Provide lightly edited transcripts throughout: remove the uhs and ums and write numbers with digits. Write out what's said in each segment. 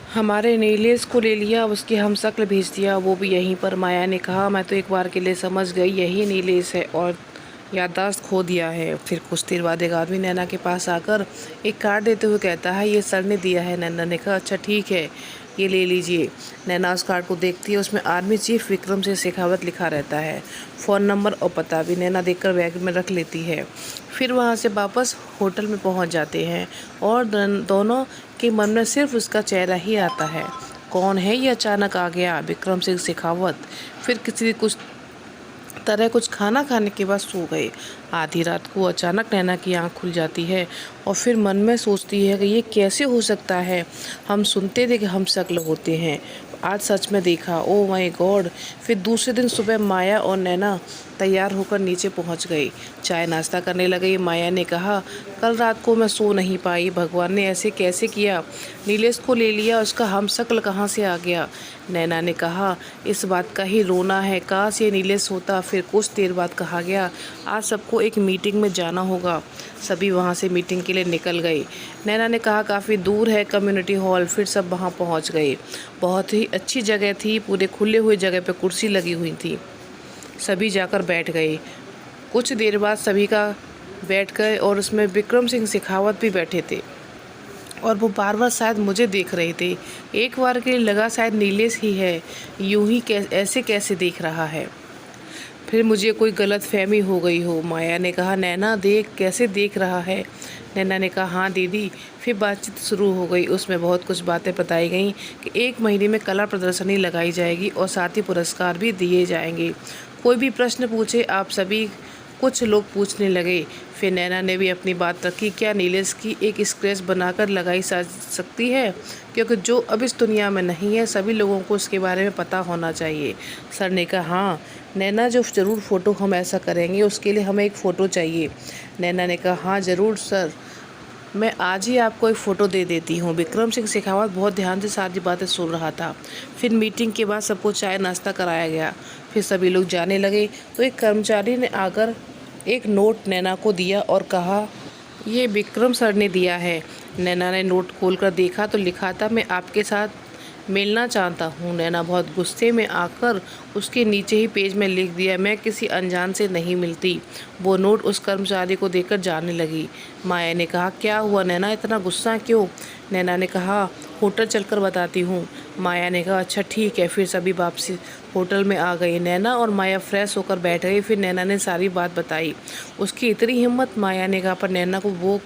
हमारे नीलेश को ले लिया, उसकी हमशक्ल भेज दिया, वो भी यहीं पर। माया ने कहा, मैं तो एक बार के लिए समझ गई यही नीलेश है और याददाश्त खो दिया है। फिर कुछ देर बाद एक आदमी नैना के पास आकर एक कार्ड देते हुए कहता है, ये सर ने दिया है। नैना ने कहा, अच्छा ठीक है, ये ले लीजिए। नैना उस कार्ड को देखती है, उसमें आर्मी चीफ विक्रम सिंह शेखावत लिखा रहता है। फ़ोन नंबर और पता भी नैना देखकर बैग में रख लेती है। फिर वहाँ से वापस होटल में पहुँच जाते हैं और दोनों के मन में सिर्फ उसका चेहरा ही आता है। कौन है ये अचानक आ गया? विक्रम सिंह शेखावत। फिर किसी कुछ तरह कुछ खाना खाने के बाद सो गए। आधी रात को अचानक नैना की आंख खुल जाती है और फिर मन में सोचती है कि ये कैसे हो सकता है। हम सुनते थे कि हम शक्ल होते हैं, आज सच में देखा। Oh my God. फिर दूसरे दिन सुबह माया और नैना तैयार होकर नीचे पहुंच गई। चाय नाश्ता करने लगे। माया ने कहा, कल रात को मैं सो नहीं पाई, भगवान ने ऐसे कैसे किया? नीलेश को ले लिया, उसका हमशक्ल कहाँ से आ गया? नैना ने कहा, इस बात का ही रोना है, काश ये नीलेश होता। फिर कुछ देर बाद कहा गया, आज सबको एक मीटिंग में जाना होगा। सभी वहाँ से मीटिंग के लिए निकल गए। नैना ने कहा, काफ़ी दूर है कम्युनिटी हॉल। फिर सब वहाँ पहुँच गए। बहुत ही अच्छी जगह थी, पूरे खुले हुए जगह पे कुर्सी लगी हुई थी। सभी जाकर बैठ गए। कुछ देर बाद सभी का बैठ गए और उसमें विक्रम सिंह शेखावत भी बैठे थे और वो बार बार शायद मुझे देख रहे थे। एक बार के लिए लगा शायद नीलेश ही है, यूं ही ऐसे कैसे देख रहा है। फिर मुझे कोई गलत फहमी हो गई हो। माया ने कहा, नैना देख कैसे देख रहा है। नैना ने कहा, हाँ दीदी। फिर बातचीत शुरू हो गई। उसमें बहुत कुछ बातें बताई गई कि 1 महीने में कला प्रदर्शनी लगाई जाएगी और साथ ही पुरस्कार भी दिए जाएंगे। कोई भी प्रश्न पूछे आप सभी। कुछ लोग पूछने लगे। फिर नैना ने भी अपनी बात रखी, क्या नीलेश की एक स्केच बनाकर लगाई जा सकती है? क्योंकि जो अब इस दुनिया में नहीं है, सभी लोगों को उसके बारे में पता होना चाहिए। सर ने कहा, हाँ नैना, जो ज़रूर फ़ोटो हम ऐसा करेंगे, उसके लिए हमें एक फ़ोटो चाहिए। नैना ने कहा, हाँ ज़रूर सर, मैं आज ही आपको एक फ़ोटो दे देती हूँ। विक्रम सिंह शेखावत बहुत ध्यान से सारी बातें सुन रहा था। फिर मीटिंग के बाद सबको चाय नाश्ता कराया गया। फिर सभी लोग जाने लगे तो एक कर्मचारी ने आकर एक नोट नैना को दिया और कहा, ये विक्रम सर ने दिया है। नैना ने नोट खोलकर देखा तो लिखा था, मैं आपके साथ मिलना चाहता हूँ। नैना बहुत गुस्से में आकर उसके नीचे ही पेज में लिख दिया, मैं किसी अनजान से नहीं मिलती। वो नोट उस कर्मचारी को देकर जाने लगी। माया ने कहा, क्या हुआ नैना, इतना गुस्सा क्यों? नैना ने कहा, होटल चलकर बताती हूँ। माया ने कहा, अच्छा ठीक है। फिर सभी वापसी होटल में आ गई। नैना और माया फ्रेश होकर बैठ गई। फिर नैना ने सारी बात बताई। उसकी इतनी हिम्मत, माया ने कहा। पर नैना को वो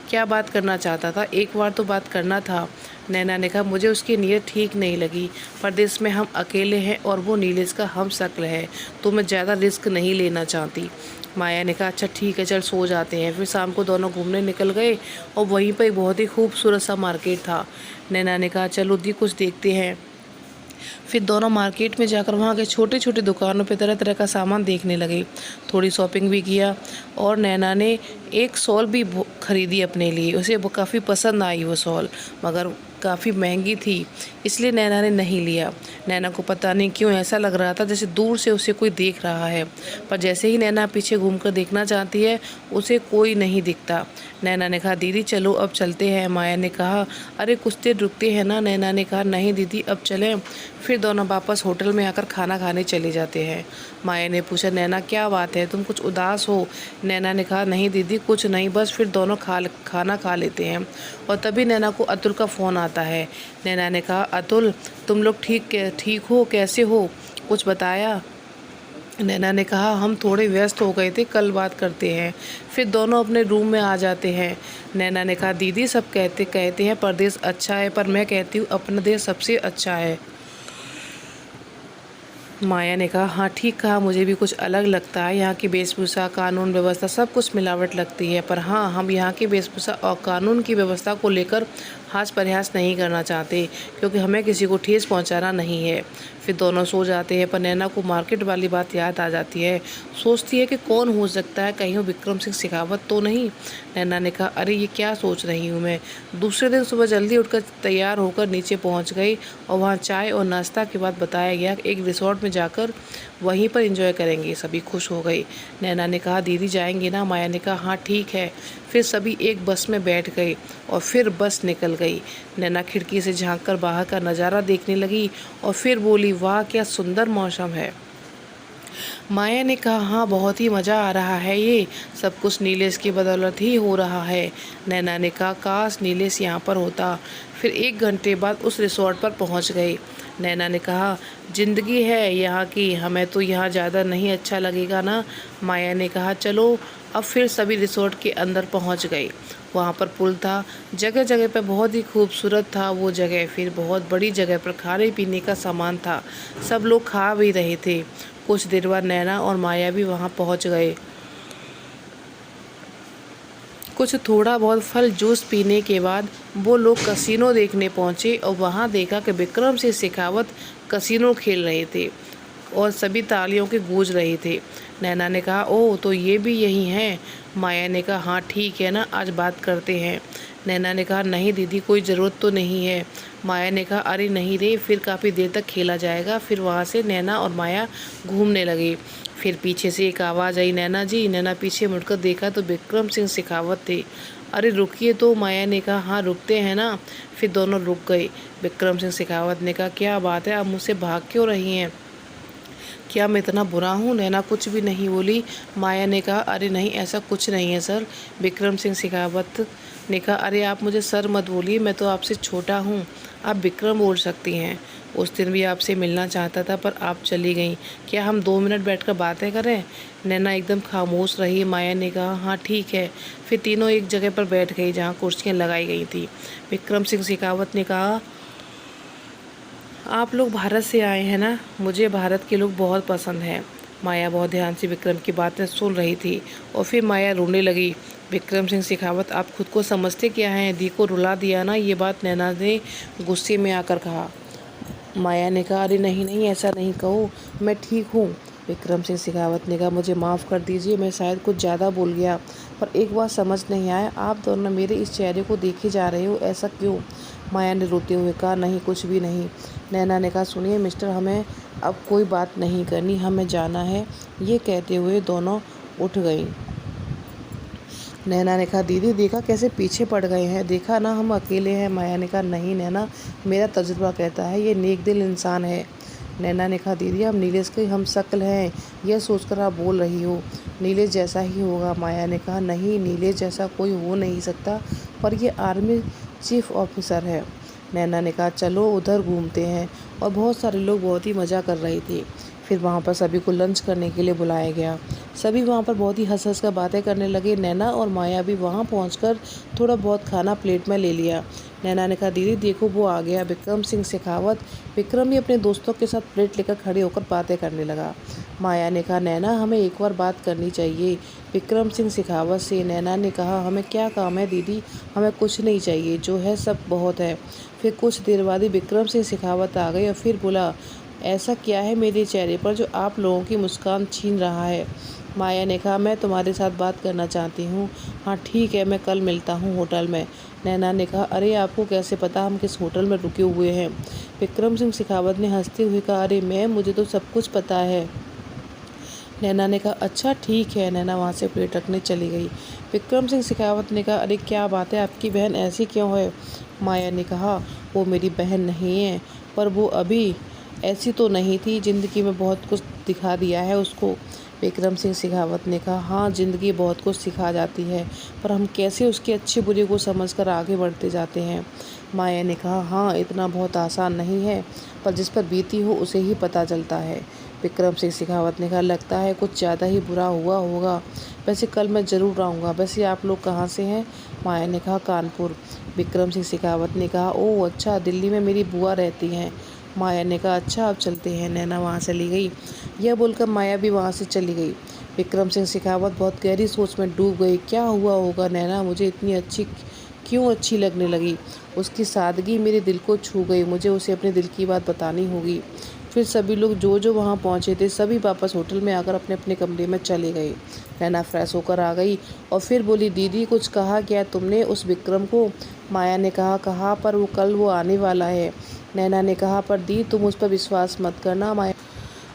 क्या बात करना चाहता था? एक बार तो बात करना था। नैना ने कहा, मुझे उसकी नीयत ठीक नहीं लगी। परदेश में हम अकेले हैं और वो नीलेश का हमशक्ल है, तो मैं ज़्यादा रिस्क नहीं लेना चाहती। माया ने कहा, अच्छा ठीक है, चल सो जाते हैं। फिर शाम को दोनों घूमने निकल गए और वहीं पर एक बहुत ही खूबसूरत सा मार्केट था। नैना ने कहा, चलो दी कुछ देखते हैं। फिर दोनों मार्केट में जाकर वहाँ के छोटे छोटे दुकानों पे तरह तरह का सामान देखने लगे। थोड़ी शॉपिंग भी किया और नैना ने एक शॉल भी खरीदी अपने लिए। उसे वो काफ़ी पसंद आई वो शॉल, मगर काफ़ी महंगी थी, इसलिए नैना ने नहीं लिया। नैना को पता नहीं क्यों ऐसा लग रहा था जैसे दूर से उसे कोई देख रहा है, पर जैसे ही नैना पीछे घूमकर देखना चाहती है, उसे कोई नहीं दिखता। नैना ने कहा, दीदी चलो अब चलते हैं। माया ने कहा, अरे कुछ देर रुकते हैं ना। नैना ने कहा, नहीं दीदी अब चलें। फिर दोनों वापस होटल में आकर खाना खाने चले जाते हैं। माया ने पूछा, नैना क्या बात है, तुम कुछ उदास हो? नैना ने कहा, नहीं दीदी कुछ नहीं, बस। फिर दोनों खाना खा लेते हैं और तभी नैना को अतुल का फ़ोन आता है। नैना ने कहा, अतुल तुम लोग ठीक हो, कैसे हो, कुछ बताया? नैना ने कहा, हम थोड़े व्यस्त हो गए थे, कल बात करते हैं। फिर दोनों अपने रूम में आ जाते हैं। नैना ने कहा, दीदी सब कहते हैं परदेश अच्छा है, पर मैं कहती हूँ अपना देश सबसे अच्छा है। माया ने कहा, हाँ ठीक कहा, मुझे भी कुछ अलग लगता है। यहाँ की वेशभूषा, कानून व्यवस्था सब कुछ मिलावट लगती है, पर हाँ हम यहाँ की वेशभूषा और कानून की व्यवस्था को लेकर हास प्रयास नहीं करना चाहते, क्योंकि हमें किसी को ठेस पहुँचाना नहीं है। फिर दोनों सो जाते हैं, पर नैना को मार्केट वाली बात याद आ जाती है। सोचती है कि कौन हो सकता है, कहीं वो विक्रम सिंह शेखावत तो नहीं। नैना ने कहा, अरे ये क्या सोच रही हूँ मैं। दूसरे दिन सुबह जल्दी उठकर तैयार होकर नीचे पहुँच गई और वहाँ चाय और नाश्ता के बाद बताया गया कि एक रिसोर्ट में जाकर वहीं पर एंजॉय करेंगे। सभी खुश हो गए। नैना ने कहा दीदी जाएंगे ना? माया ने कहा हाँ ठीक है। फिर सभी एक बस में बैठ गए और फिर बस निकल गई। नैना खिड़की से झांककर बाहर का नज़ारा देखने लगी और फिर बोली वाह क्या सुंदर मौसम है। माया ने कहा हाँ बहुत ही मज़ा आ रहा है, ये सब कुछ नीलेश की बदौलत ही हो रहा है। नैना ने कहा काश नीलेश यहाँ पर होता। फिर 1 घंटे बाद उस रिसोर्ट पर पहुँच गए। नैना ने कहा ज़िंदगी है यहाँ की, हमें तो यहाँ ज़्यादा नहीं अच्छा लगेगा ना। माया ने कहा चलो। अब फिर सभी रिसोर्ट के अंदर पहुँच गए। वहाँ पर पुल था, जगह जगह पर बहुत ही खूबसूरत था वो जगह। फिर बहुत बड़ी जगह पर खाने पीने का सामान था, सब लोग खा भी रहे थे। कुछ देर बाद नैना और माया भी वहाँ पहुँच गए। कुछ थोड़ा बहुत फल जूस पीने के बाद वो लोग कसिनो देखने पहुँचे और वहाँ देखा कि विक्रम सिंह शेखावत कसिनो खेल रहे थे और सभी तालियों के गूंज रहे थे। नैना ने कहा ओह तो ये भी यही हैं। माया ने कहा हाँ ठीक है ना, आज बात करते हैं। नैना ने कहा नहीं दीदी कोई ज़रूरत तो नहीं है। माया ने कहा अरे नहीं रे, फिर काफ़ी देर तक खेला जाएगा। फिर वहाँ से नैना और माया घूमने लगे। फिर पीछे से एक आवाज़ आई नैना जी। नैना पीछे मुड़कर देखा तो विक्रम सिंह शेखावत थे। अरे रुकिए तो। माया ने कहा हाँ रुकते हैं ना। फिर दोनों रुक गए। विक्रम सिंह शेखावत ने कहा क्या बात है, आप मुझसे भाग क्यों रही हैं? क्या मैं इतना बुरा हूँ? नैना कुछ भी नहीं बोली। माया ने कहा अरे नहीं ऐसा कुछ नहीं है सर। विक्रम सिंह शेखावत ने कहा अरे आप मुझे सर मत बोलिए, मैं तो आपसे छोटा हूँ, आप विक्रम बोल सकती हैं। उस दिन भी आपसे मिलना चाहता था पर आप चली गई। क्या हम 2 मिनट बैठकर बातें करें? नैना एकदम खामोश रही। माया ने कहा हाँ ठीक है। फिर तीनों एक जगह पर बैठ गई जहाँ कुर्सियाँ लगाई गई थी। विक्रम सिंह शेखावत ने कहा आप लोग भारत से आए हैं ना, मुझे भारत के लोग बहुत पसंद हैं। माया बहुत ध्यान से विक्रम की बातें सुन रही थी और फिर माया रोने लगी। विक्रम सिंह शेखावत आप खुद को समझते क्या हैं? दी को रुला दिया ना। ये बात नैना ने गुस्से में आकर कहा। माया ने कहा अरे नहीं नहीं ऐसा नहीं कहो, मैं ठीक हूँ। विक्रम सिंह शेखावत ने कहा मुझे माफ़ कर दीजिए, मैं शायद कुछ ज़्यादा बोल गया, पर एक बात समझ नहीं आया, आप दोनों मेरे इस चेहरे को देखे जा रहे हो, ऐसा क्यों? माया ने रोते हुए कहा नहीं कुछ भी नहीं। नैना ने कहा सुनिए मिस्टर, हमें अब कोई बात नहीं करनी, हमें जाना है। ये कहते हुए दोनों उठ गई। नैना ने कहा दीदी देखा कैसे पीछे पड़ गए हैं, देखा ना हम अकेले हैं। माया ने कहा नहीं नैना, मेरा तजुर्बा कहता है ये नेक दिल इंसान है। नैना ने कहा दीदी हम नीलेश के हम शक्ल हैं, यह सोचकर आप बोल रही हो, नीलेश जैसा ही होगा। माया ने कहा नहीं नीलेश जैसा कोई हो नहीं सकता, पर ये आर्मी चीफ ऑफिसर है। नैना ने कहा चलो उधर घूमते हैं। और बहुत सारे लोग बहुत ही मज़ा कर रहे थे। फिर वहाँ पर सभी को लंच करने के लिए बुलाया गया। सभी वहाँ पर बहुत ही हंस हंस कर बातें करने लगे। नैना और माया भी वहाँ पहुँचकर थोड़ा बहुत खाना प्लेट में ले लिया। नैना ने कहा दीदी देखो वो आ गया विक्रम सिंह शेखावत। विक्रम भी अपने दोस्तों के साथ प्लेट लेकर खड़े होकर बातें करने लगा। माया ने कहा नैना हमें एक बार बात करनी चाहिए विक्रम सिंह शेखावत से। नैना ने कहा हमें क्या काम है दीदी, हमें कुछ नहीं चाहिए, जो है सब बहुत है। फिर कुछ देर बाद ही विक्रम सिंह शेखावत आ गए और फिर बोला ऐसा क्या है मेरे चेहरे पर जो आप लोगों की मुस्कान छीन रहा है? माया ने कहा मैं तुम्हारे साथ बात करना चाहती हूँ। हाँ ठीक है, मैं कल मिलता हूँ होटल में। नैना ने कहा अरे आपको कैसे पता हम किस होटल में रुके हुए हैं? विक्रम सिंह शेखावत ने हंसते हुए कहा अरे मैम मुझे तो सब कुछ पता है। नैना ने कहा अच्छा ठीक है। नैना वहाँ से प्लेट रखने चली गई। विक्रम सिंह शेखावत ने कहा अरे क्या बात है, आपकी बहन ऐसी क्यों है? माया ने कहा वो मेरी बहन नहीं है, पर वो अभी ऐसी तो नहीं थी, ज़िंदगी में बहुत कुछ दिखा दिया है उसको। विक्रम सिंह शेखावत ने कहा हाँ ज़िंदगी बहुत कुछ सिखा जाती है, पर हम कैसे उसके अच्छे बुरे को समझकर आगे बढ़ते जाते हैं। माया ने कहा हाँ इतना बहुत आसान नहीं है, पर जिस पर बीती हो उसे ही पता चलता है। विक्रम सिंह शेखावत ने कहा लगता है कुछ ज़्यादा ही बुरा हुआ होगा, वैसे कल मैं ज़रूर आऊँगा। वैसे आप लोग कहाँ से हैं? माया ने कहा कानपुर। विक्रम सिंह शेखावत ने कहा ओह अच्छा, दिल्ली में मेरी बुआ रहती हैं। माया ने कहा अच्छा अब चलते हैं। नैना वहाँ चली गई। यह बोलकर माया भी वहाँ से चली गई। विक्रम सिंह शेखावत बहुत गहरी सोच में डूब गई। क्या हुआ होगा नैना मुझे इतनी अच्छी लगने लगी? उसकी सादगी मेरे दिल को छू गई, मुझे उसे अपने दिल की बात बतानी होगी। फिर सभी लोग जो वहाँ पहुँचे थे सभी वापस होटल में आकर अपने अपने कमरे में चले गए। नैना फ्रेश होकर आ गई और फिर बोली दीदी कुछ कहा क्या तुमने उस विक्रम को? माया ने कहा पर वो कल वो आने वाला है। नैना ने कहा पर दी तुम उस पर विश्वास मत करना।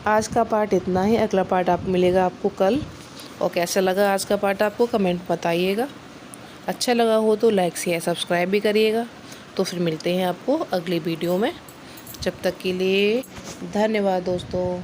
आज का पार्ट इतना ही, अगला पार्ट मिलेगा आपको कल। और कैसा लगा आज का पार्ट आपको कमेंट बताइएगा। अच्छा लगा हो तो लाइक शेयर सब्सक्राइब भी करिएगा। तो फिर मिलते हैं आपको अगली वीडियो में। जब तक के लिए धन्यवाद दोस्तों।